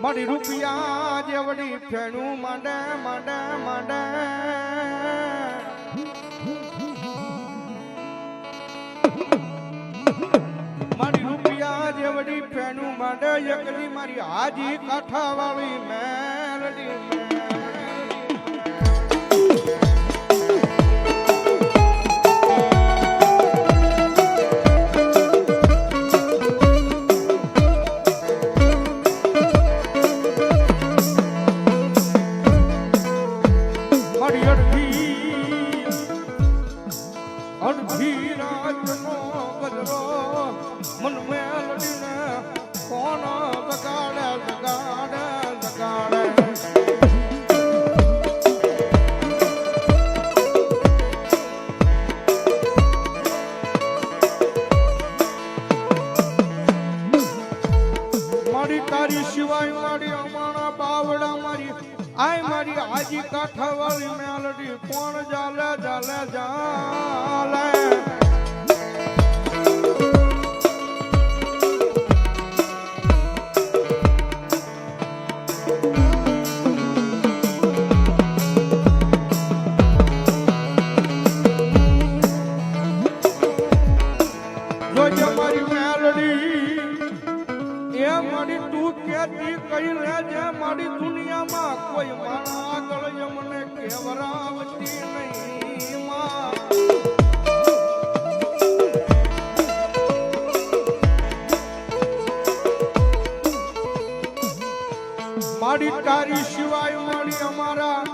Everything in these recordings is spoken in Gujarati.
મારી રૂપિયા જેવડી ફેણું માંડે માંડે માંડે મારી રૂપિયા જેવડી ફેણું માંડે એકલી મારી હાજી કાંઠા વાળી મેલડી તારી સિવાય મારી અમાણા બાવડા મારી આય મારી આજી કાંઠા વાળી મેલડી કોણ જાલે જાલે જાલે જો મારી મેલડી એ મારી તું કેતી કઈ લેજે મારી દુનિયામાં કોઈ મારા આગળ મને કેવરાવતી નહીં મારી તારી સિવાય મારી અમારા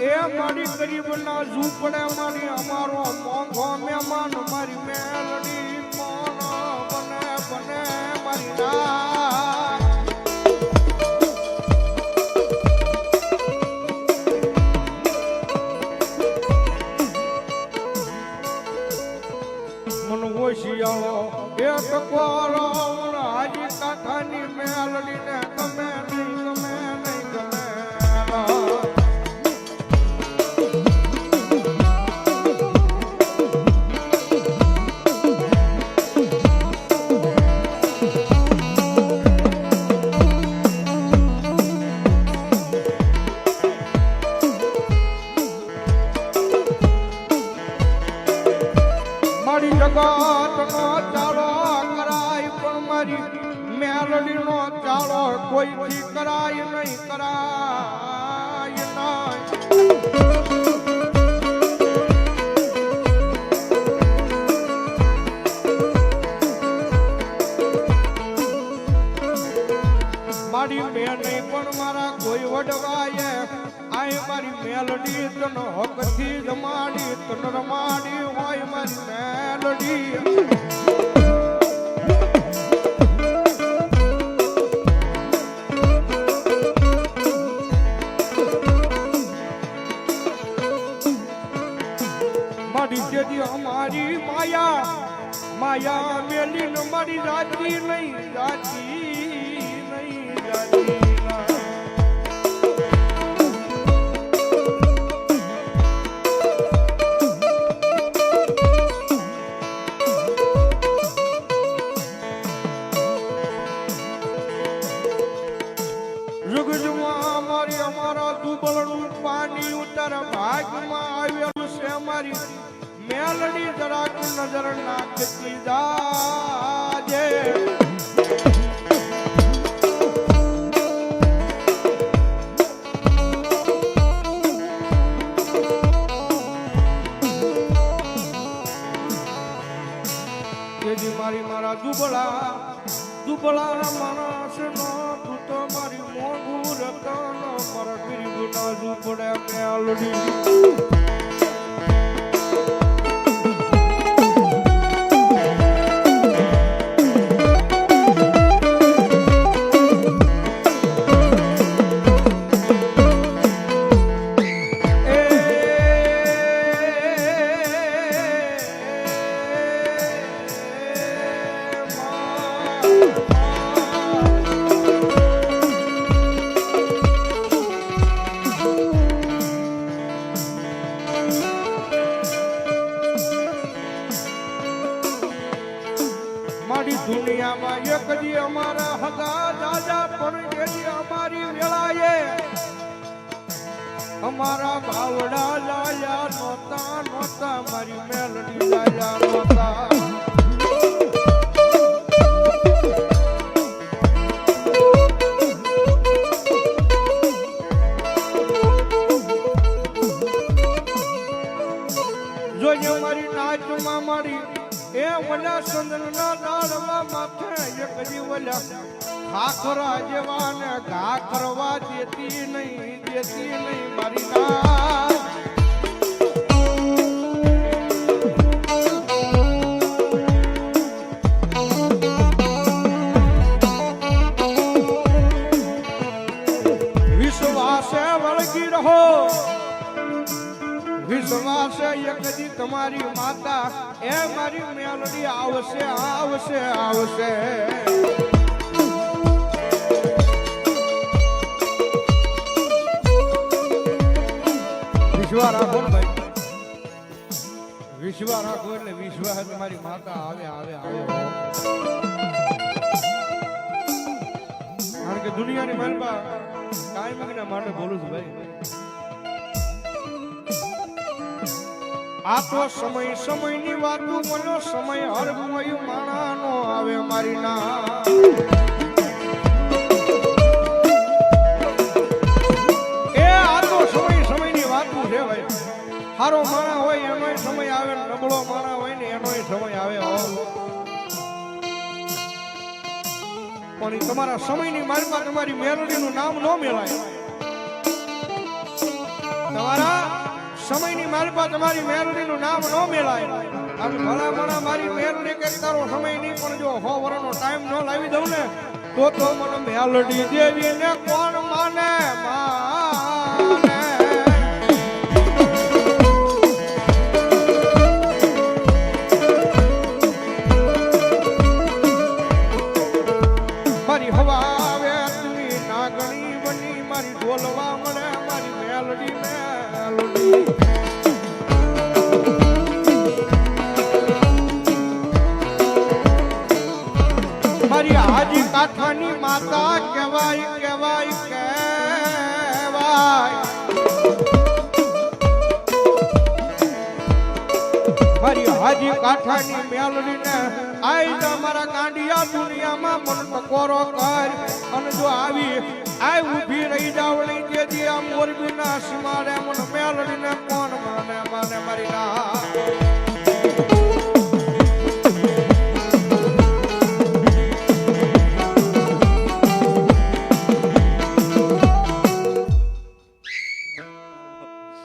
એ મારી ગરીબના ઝૂંપડે મારી અમારો મોંઘો મહેમાન મારી મેલડી કોણ બને બને મારી ના શિયાળો એક કોરો હાજી કાંઠાની મેલડી ને ગમે નહીં ગમે નહીં ગમે મારી જગત નો ચાલો કરાય પણ મારી મેલડી નો ચાલો કોઈથી કરાય નહીં કરાય મારી મેં નહીં પણ મારા કોઈ વડવાય આય મારી મેલડી તનો હકથી જમાડી તન રમાડી હોય મારી મેલડી મારી જેદી અમારી માયા માયા મેલી ન મારી જાતી નહીં જાતી મારી અમારા દુબળનું પાણી ઉતાર ભાગમાં આવેલું છે મારી મેલડી જરાક નજર નાખતી જાજે જેથી મારી મારા દુબળા માણસ નો તું તો મારી મોંઘું રતન મારા ગરીબ ના ઝૂંપડે મેલડી તમારા બાવડા લાયા નોતા નોતા મારી મેલડી લાયા નોતા જોજો મારી નાચમાં મારી એ વલા સંદનના દાળમાં માથે એક દી વલા ખાખરા જેવા ને ઘા કરવા દેતી નહીં મારી નાચ વિશ્વાસે વળગી રહો વિશ્વાસે એક દી તમારી માતા એ મારી મેલડી આવશે આવશે આવશે વિશ્વા રાખો ને ભાઈ વિશ્વા રાખો એટલે વિશ્વા તમારી માતા આવે આવે આવે કારણ કે દુનિયાની માલપા કાયમ માટે બોલું છું ભાઈ આ તો સમયની વાતું બોલો સમય હર કોઈ માણાનો આવે મારી ના એ આ તો સમયની વાતું છે ભાઈ સારો માણા હોય એનોય સમય આવે નબળો માણા હોય ને એનોય સમય આવે પણ તમારા સમયની માલમાં તમારી મેલડીનું નામ ન મેલાય તમારા સમયની માલપા તમારી મેલડીનું નામ ન મેલાય અને ભલામણા મારી મેલડી કે તારો સમય નહીં પણ જો 100 વર્ષનો ટાઈમ ન લાવી દઉં ને તો મને મેલડી દેવી ને કોણ માને મારી હવા આવે તું નાગણી બની મારી ઢોલવા મળે મારી મેલડી મારી હાજી કાઠાની માતા કહેવાય કહેવાય કહેવાય મારી હાજી કાઠાની મેલડીને આઈ તમારા ગાંડિયા દુનિયામાં મન ટકોરો કર અને જો આવી આ ઊભી રહી જાવણી જેથી આ મોરબીના સીમાડે મન મેલડીને કોણ માને મારી ના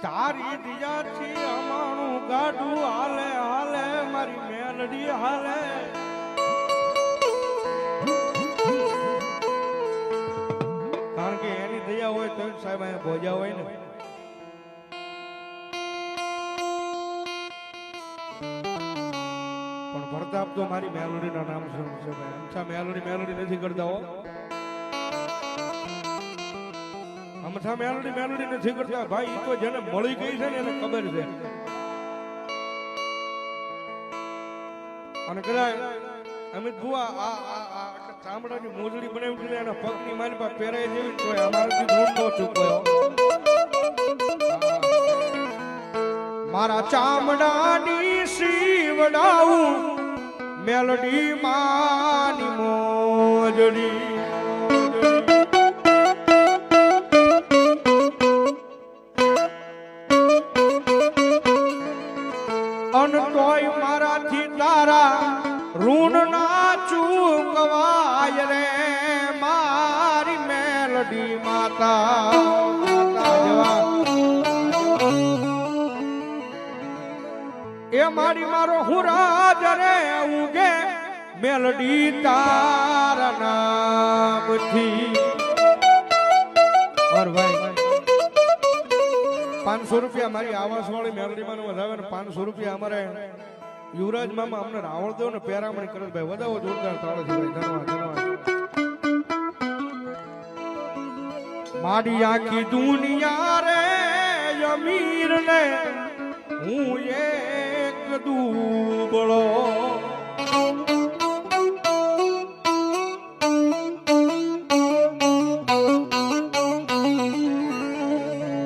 તારી દિયાથી અમારું ગાડું હાલે હાલે મારી મેલડી હાલે કારણ કે એની દયા હોય તો સાહેબ અહીંયા ભોજા હોય ને પણ પ્રતાપ તો મારી મેલોડીના નામ છે ભાઈ અમથા મેલોડી નથી કરતા હો અમથા મેલોડી નથી કરતા ભાઈ તો જેને મળી ગઈ છે ને એને ખબર છે અને કદાચ અમિત બુઆ આ ચામડાની મોજડી બનાવી છે એના પગની મારી પાસે પહેરાય જેવી તો અમારાથી ધૂળ નો ચૂક્યો મારા ચામડાની સીવડાવું મેલડી માની મોજડી અન તોય મારાથી તારા ઋણ ના ચૂકવાય રે મારી મેલડી માતા એ મારી મારો હુરાજ રે ઉગે મેલડી તારા નામથી ઓર ભાઈ 500 રૂપિયા મારી આવાસ વાળી મેલડી માં વધાવે ને 500 રૂપિયા અમારે યુવરાજ મામા અમને રાવણ દેવ ને પેરામણી કરે ભાઈ વધાવો જોરદાર તાળીથી ભાઈ ધન્યવાદ મારી આખી દુનિયા રે અમીર ને હું એક દુબળો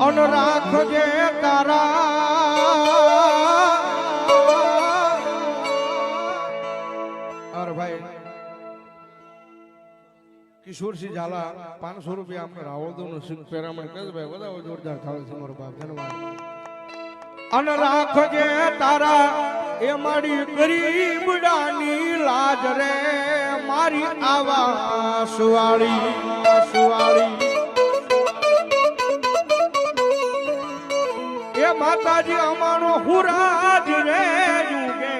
અન રાખજે તારા ભાઈ કિશોરસિંહ ઝાલા 500 રૂપિયા આપણે રાવળદોનું સિંહ પેરામણ કહે ભાઈ બધા જોરદાર ખાવે છે મારો બાપ ધન્યવાદ અન રાખજે તારા એ મારી ગરીબડાની લાજ રે મારી આવા સુવાળી એ માતાજી અમારો હુરાજ રે જુગે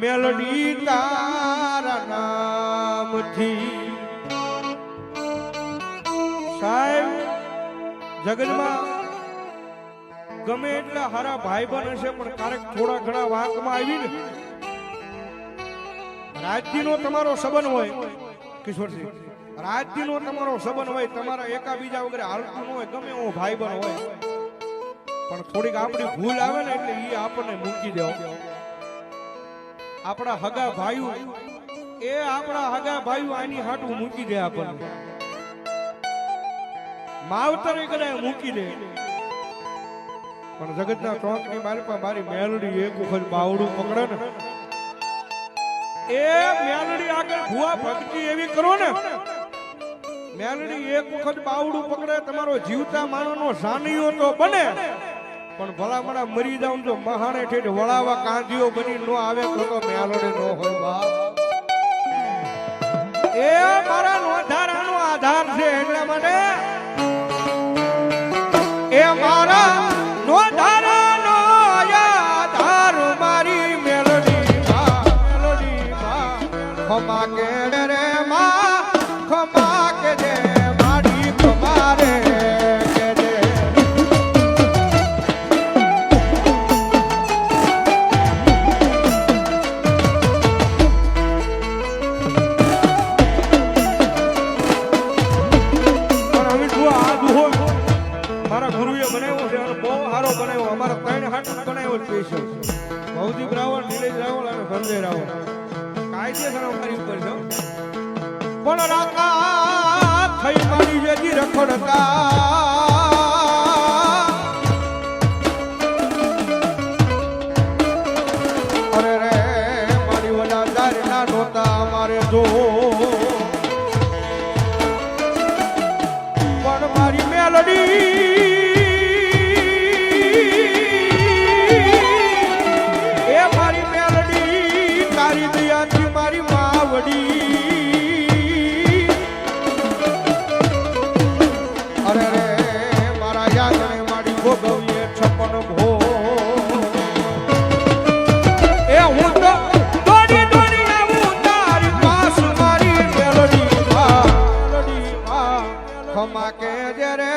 મેલડી તારા નામથી સાહેબ જગતમાં ગમે એટલા હારા ભાઈ બન હશે પણ ક્યારેક થોડા ઘણા વાંકમાં આવી ને રાજ્યનો તમારો સંબંધ હોય કિશોરસિંહ રાજ્યનો તમારો સંબંધ હોય તમારા એકાબીજા વગર હાલતું ન હોય ગમે એવો ભાઈ બન હોય પણ થોડીક આપણી ભૂલ આવે ને એટલે એ આપણને મૂકી દે આપણા હગા ભાઈઓ આની હાટું મૂકી દે આપણને માવતરે કદાચ મૂકી દે પણ જગતના ચોકની મારી મેલડી એક વખત બાવડું પકડે ને એ મેલડી આગળ ભુવા ભક્તિ એવી કરો ને મેલડી એક વખત બાવડું પકડે તમારો જીવતા માનવનો સાનિયો તો બને પણ ભલામણા મરી જાઉં તો મહાણે ઠેઠ વળાવા કાંધીઓ બની નો આવે તો મેલડી નો હોય બાપ એ મારા નોંધારાનો આધાર છે એટલા માટે એ મારા નોંધારાનો આધાર મારી મેલડી માં ખમા કે રે માં ખમા કે જે મારી ખમારે કે જે પણ અમે જો આ દુહો મારા ગુરુએ બનાવ્યો છે અને બહુ સારો બનાવ્યો અમારા ત્રણ હાથ બનાવ્યો સ્પેશિયલ ભૌતિક રાવળ નીલેશ રાવળ અને સંજય રાવળ કાયદેસર અમારી ઉપર છે પણ રાકા થઈ મારી જેજી રખડતા અરે રે મારી વડાદાર ના નોતા અમારે જો પણ મારી મેલડી અરે રે મારા યાદને મારી ભોગવીએ છપન ભો એ હું તો દોડી આવું તારી પાસ મારી મેલડી માં ખમા કે જે રે